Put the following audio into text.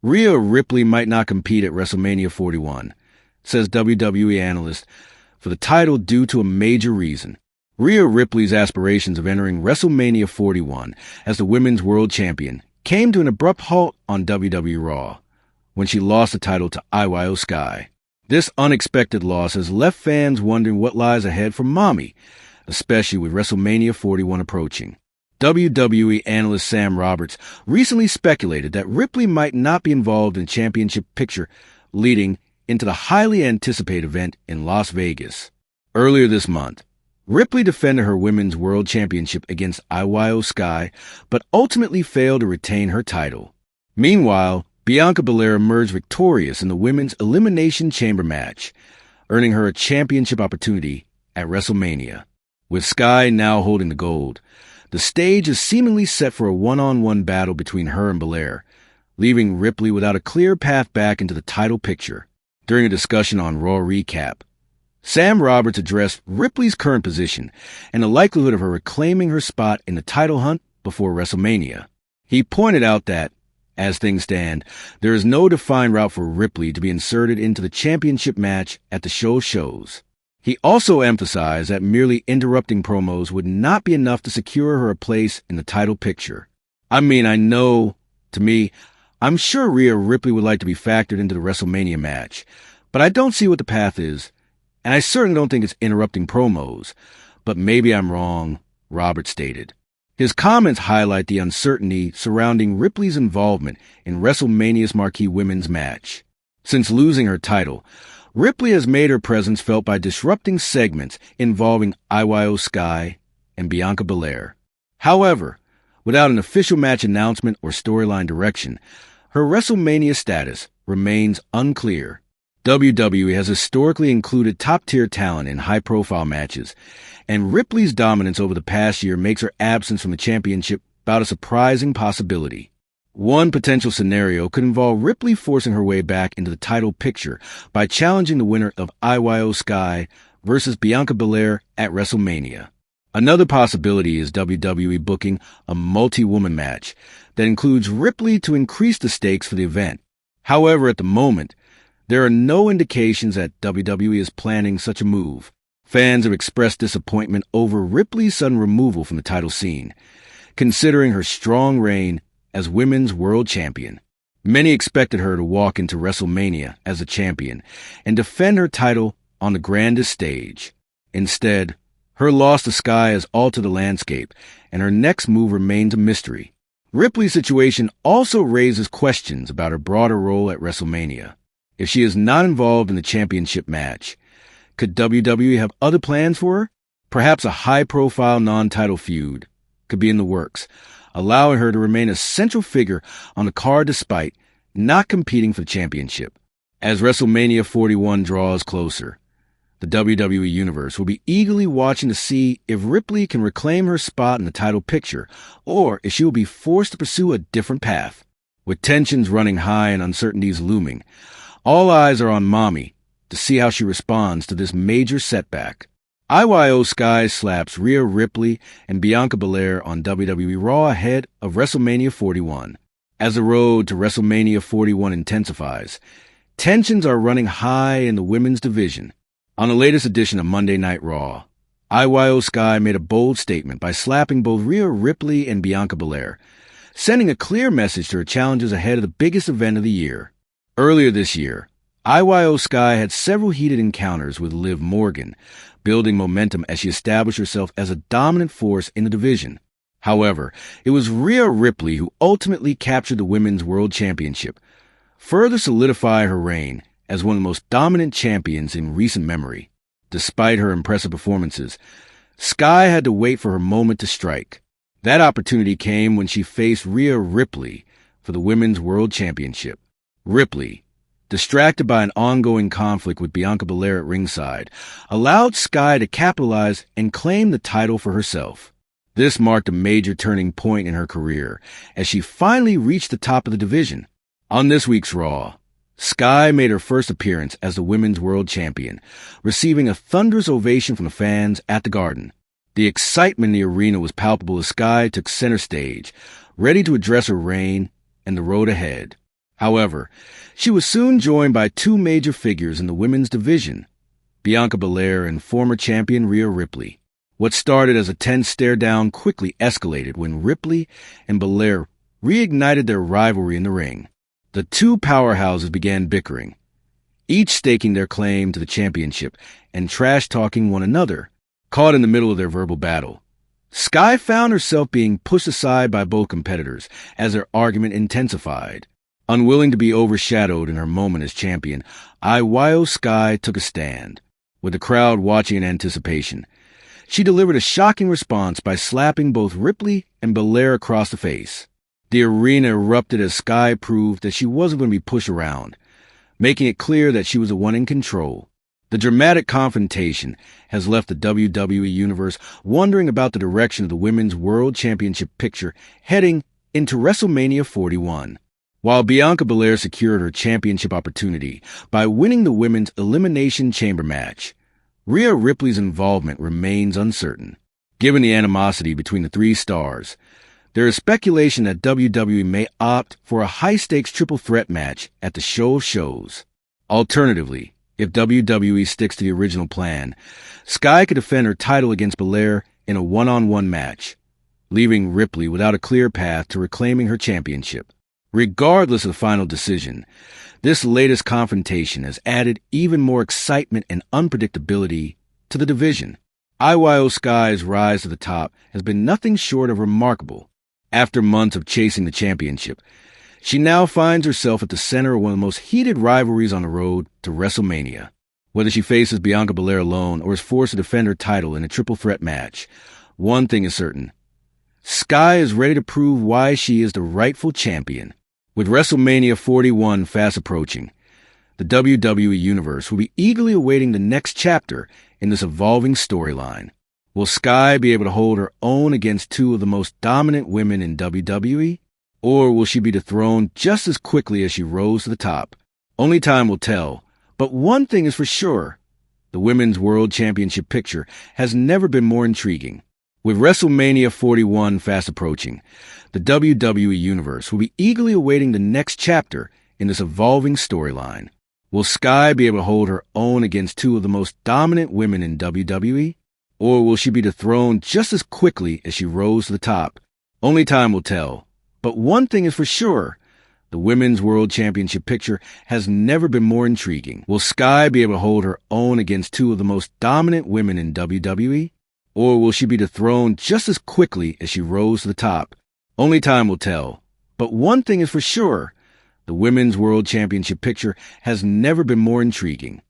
Rhea Ripley might not compete at WrestleMania 41, says WWE analyst, for the title due to a major reason. Rhea Ripley's aspirations of entering WrestleMania 41 as the Women's World Champion came to an abrupt halt on WWE Raw when she lost the title to Io Sky. This unexpected loss has left fans wondering what lies ahead for Mommy, especially with WrestleMania 41 approaching. WWE analyst Sam Roberts recently speculated that Ripley might not be involved in the championship picture leading into the highly anticipated event in Las Vegas. Earlier this month, Ripley defended her Women's World Championship against Io Sky, but ultimately failed to retain her title. Meanwhile, Bianca Belair emerged victorious in the Women's Elimination Chamber match, earning her a championship opportunity at WrestleMania. With Sky now holding the gold, the stage is seemingly set for a one-on-one battle between her and Belair, leaving Ripley without a clear path back into the title picture. During a discussion on Raw Recap, Sam Roberts addressed Ripley's current position and the likelihood of her reclaiming her spot in the title hunt before WrestleMania. He pointed out that, as things stand, there is no defined route for Ripley to be inserted into the championship match at the show's shows. He also emphasized that merely interrupting promos would not be enough to secure her a place in the title picture. I'm sure Rhea Ripley would like to be factored into the WrestleMania match, but I don't see what the path is, and I certainly don't think it's interrupting promos. But maybe I'm wrong, Roberts stated. His comments highlight the uncertainty surrounding Ripley's involvement in WrestleMania's marquee women's match. Since losing her title, Ripley has made her presence felt by disrupting segments involving Io Sky and Bianca Belair. However, without an official match announcement or storyline direction, her WrestleMania status remains unclear. WWE has historically included top-tier talent in high-profile matches, and Ripley's dominance over the past year makes her absence from the championship about a surprising possibility. One potential scenario could involve Ripley forcing her way back into the title picture by challenging the winner of Io Sky versus Bianca Belair at WrestleMania. Another possibility is WWE booking a multi-woman match that includes Ripley to increase the stakes for the event. However, at the moment, there are no indications that WWE is planning such a move. Fans have expressed disappointment over Ripley's sudden removal from the title scene, considering her strong reign as Women's World Champion. Many expected her to walk into WrestleMania as a champion and defend her title on the grandest stage. Instead, her loss to Sky has altered the landscape, and her next move remains a mystery. Ripley's situation also raises questions about her broader role at WrestleMania. If she is not involved in the championship match, could WWE have other plans for her? Perhaps a high-profile non-title feud could be in the works, allowing her to remain a central figure on the card despite not competing for the championship. As WrestleMania 41 draws closer, the WWE Universe will be eagerly watching to see if Ripley can reclaim her spot in the title picture, or if she will be forced to pursue a different path. With tensions running high and uncertainties looming, all eyes are on Mommy to see how she responds to this major setback. Io Sky slaps Rhea Ripley and Bianca Belair on WWE Raw ahead of WrestleMania 41. As the road to WrestleMania 41 intensifies, tensions are running high in the women's division. On the latest edition of Monday Night Raw, Io Sky made a bold statement by slapping both Rhea Ripley and Bianca Belair, sending a clear message to her challengers ahead of the biggest event of the year. Earlier this year, Io Sky had several heated encounters with Liv Morgan, building momentum as she established herself as a dominant force in the division. However, it was Rhea Ripley who ultimately captured the Women's World Championship, further solidifying her reign as one of the most dominant champions in recent memory. Despite her impressive performances, Sky had to wait for her moment to strike. That opportunity came when she faced Rhea Ripley for the Women's World Championship. Ripley, distracted by an ongoing conflict with Bianca Belair at ringside, allowed Sky to capitalize and claim the title for herself. This marked a major turning point in her career as she finally reached the top of the division. On this week's Raw, Sky made her first appearance as the Women's World Champion, receiving a thunderous ovation from the fans at the Garden. The excitement in the arena was palpable as Sky took center stage, ready to address her reign and the road ahead. However, she was soon joined by two major figures in the women's division, Bianca Belair and former champion Rhea Ripley. What started as a tense stare-down quickly escalated when Ripley and Belair reignited their rivalry in the ring. The two powerhouses began bickering, each staking their claim to the championship and trash-talking one another, caught in the middle of their verbal battle. Sky found herself being pushed aside by both competitors as their argument intensified. Unwilling to be overshadowed in her moment as champion, Io Sky took a stand. With the crowd watching in anticipation, she delivered a shocking response by slapping both Ripley and Belair across the face. The arena erupted as Sky proved that she wasn't going to be pushed around, making it clear that she was the one in control. The dramatic confrontation has left the WWE Universe wondering about the direction of the Women's World Championship picture heading into WrestleMania 41. While Bianca Belair secured her championship opportunity by winning the Women's Elimination Chamber match, Rhea Ripley's involvement remains uncertain. Given the animosity between the three stars, there is speculation that WWE may opt for a high-stakes triple threat match at the Show of Shows. Alternatively, if WWE sticks to the original plan, Sky could defend her title against Belair in a one-on-one match, leaving Ripley without a clear path to reclaiming her championship. Regardless of the final decision, this latest confrontation has added even more excitement and unpredictability to the division. Io Sky's rise to the top has been nothing short of remarkable. After months of chasing the championship, she now finds herself at the center of one of the most heated rivalries on the road to WrestleMania. Whether she faces Bianca Belair alone or is forced to defend her title in a triple threat match, one thing is certain: Sky is ready to prove why she is the rightful champion. With WrestleMania 41 fast approaching, the WWE Universe will be eagerly awaiting the next chapter in this evolving storyline. Will Sky be able to hold her own against two of the most dominant women in WWE? Or will she be dethroned just as quickly as she rose to the top? Only time will tell, but one thing is for sure: the Women's World Championship picture has never been more intriguing. With WrestleMania 41 fast approaching, the WWE Universe will be eagerly awaiting the next chapter in this evolving storyline. Will Sky be able to hold her own against two of the most dominant women in WWE? Or will she be dethroned just as quickly as she rose to the top? Only time will tell, but one thing is for sure: the Women's World Championship picture has never been more intriguing. Will Sky be able to hold her own against two of the most dominant women in WWE? Or will she be dethroned just as quickly as she rose to the top? Only time will tell, but one thing is for sure: the Women's World Championship picture has never been more intriguing.